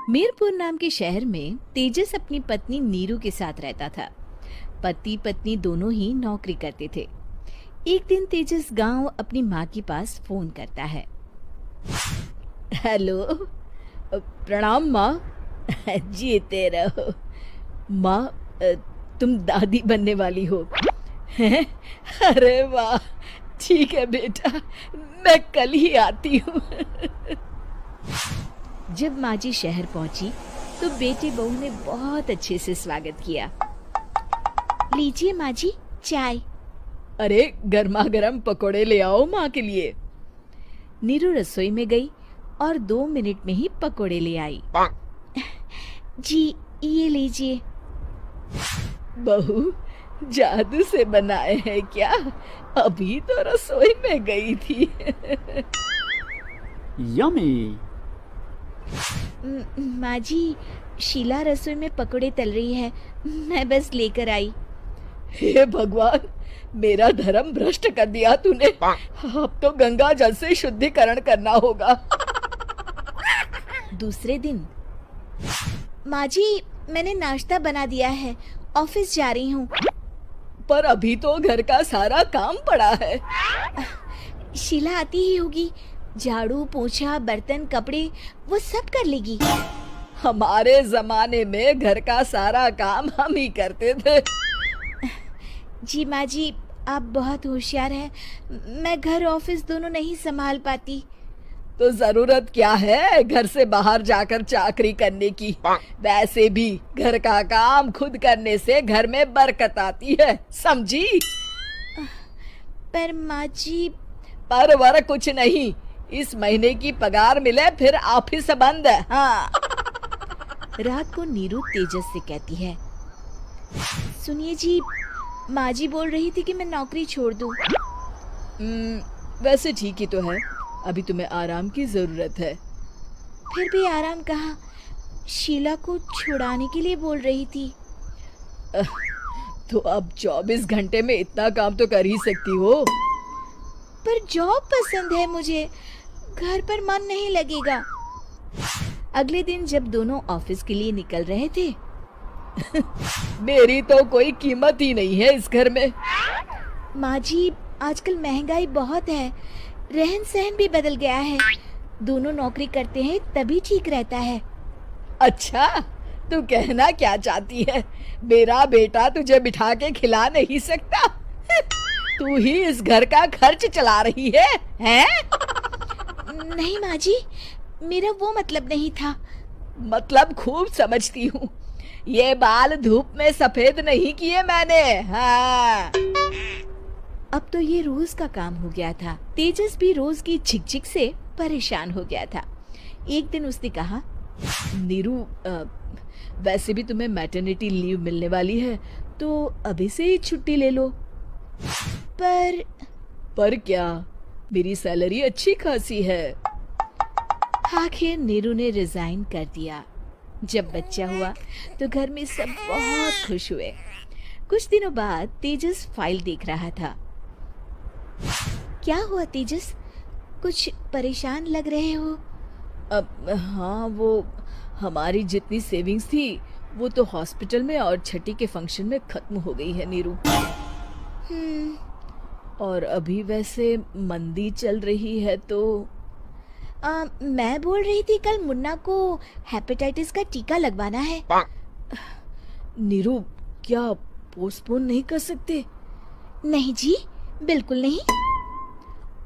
मीरपुर नाम के शहर में तेजस अपनी पत्नी नीरू के साथ रहता था। पति पत्नी दोनों ही नौकरी करते थे। एक दिन तेजस गांव अपनी माँ के पास फोन करता है। हेलो, प्रणाम माँ। जीते रहो माँ, तुम दादी बनने वाली हो हैं? अरे वाह, ठीक है बेटा, मैं कल ही आती हूँ। जब माँ जी शहर पहुंची तो बेटे बहू ने बहुत अच्छे से स्वागत किया। लीजिए माँ जी, चाय। अरे गर्मा गर्म पकोड़े ले आओ माँ के लिए। नीरू रसोई में गई और 2 मिनट में ही पकोड़े ले आई। जी ये लीजिए। बहू, जादू से बनाए हैं क्या? अभी तो रसोई में गई थी। यम्मी। माँ जी, शीला रसोई में पकोड़े तल रही है, मैं बस लेकर आई। हे भगवान, मेरा धर्म भ्रष्ट कर दिया तूने। अब तो गंगा जल से शुद्धिकरण करना होगा। दूसरे दिन, माँ जी मैंने नाश्ता बना दिया है, ऑफिस जा रही हूँ। पर अभी तो घर का सारा काम पड़ा है। शीला आती ही होगी, झाड़ू पोछा बर्तन कपड़े वो सब कर लेगी। हमारे जमाने में घर का सारा काम हम ही करते थे। जी माँ जी, आप बहुत होशियार हैं, मैं घर ऑफिस दोनों नहीं संभाल पाती। तो जरूरत क्या है घर से बाहर जाकर चाकरी करने की? वैसे भी घर का काम खुद करने से घर में बरकत आती है, समझी? पर माँ जी। पर वर कुछ नहीं, इस महीने की पगार मिले फिर ऑफिस बंद है। हाँ। रात को नीरू तेजस से कहती है, सुनिए जी, माँ जी बोल रही थी कि मैं नौकरी छोड़ दूं। वैसे ठीक ही तो है, अभी तुम्हें आराम की जरूरत है। फिर भी आराम कहाँ, शीला को छुड़ाने के लिए बोल रही थी। तो अब 24 घंटे में इतना काम तो कर ही सकती हो। पर जॉब पसंद है मुझे, घर पर मन नहीं लगेगा। अगले दिन जब दोनों ऑफिस के लिए निकल रहे थे, मेरी तो कोई कीमत ही नहीं है इस घर में। माँ जी, आजकल महंगाई बहुत है, रहन सहन भी बदल गया है, दोनों नौकरी करते हैं तभी ठीक रहता है। अच्छा, तू कहना क्या चाहती है? मेरा बेटा तुझे बिठा के खिला नहीं सकता? तू ही इस घर का खर्च चला रही है, हैं? नहीं माँ जी, मेरा वो मतलब नहीं था। मतलब खूब समझती हूँ, ये बाल धूप में सफेद नहीं किए मैंने। हाँ। अब तो ये रोज का काम हो गया था। तेजस भी रोज की झिकझिक से परेशान हो गया था। एक दिन उसने कहा, नीरू, वैसे भी तुम्हें मैटरनिटी लीव मिलने वाली है, तो अभी से ही छुट्टी ले लो। पर क्या, मेरी सैलरी अच्छी खासी है। आखिर नीरू ने रिजाइन कर दिया। जब बच्चा हुआ तो घर में सब बहुत खुश हुए। कुछ दिनों बाद तेजस फाइल देख रहा था। क्या हुआ तेजस, कुछ परेशान लग रहे हो? अब हाँ, वो हमारी जितनी सेविंग्स थी वो तो हॉस्पिटल में और छठी के फंक्शन में खत्म हो गई है नीरू। और अभी वैसे मंदी चल रही है तो मैं बोल रही थी कल मुन्ना को हेपेटाइटिस का टीका लगवाना है। नीरू, क्या पोस्टपोन नहीं कर सकते? नहीं जी, बिल्कुल नहीं।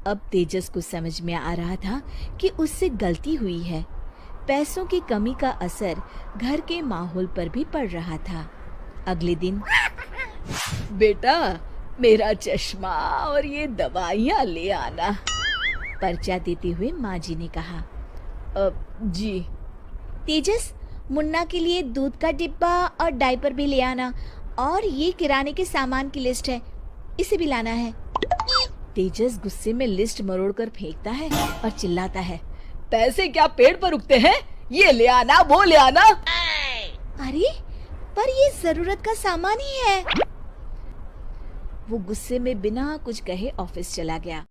अब तेजस को समझ में आ रहा था कि उससे गलती हुई है। पैसों की कमी का असर घर के माहौल पर भी पड़ रहा था। अगले दिन, बेटा मेरा चश्मा और ये दवाइयाँ ले आना, पर्चा देते हुए माँ जी ने कहा। जी। तेजस, मुन्ना के लिए दूध का डिब्बा और डायपर भी ले आना, और ये किराने के सामान की लिस्ट है, इसे भी लाना है। तेजस गुस्से में लिस्ट मरोड़कर फेंकता है और चिल्लाता है, पैसे क्या पेड़ पर उगते हैं? ये ले आना, वो ले आना। अरे पर ये जरूरत का सामान ही है। वो गुस्से में बिना कुछ कहे ऑफिस चला गया।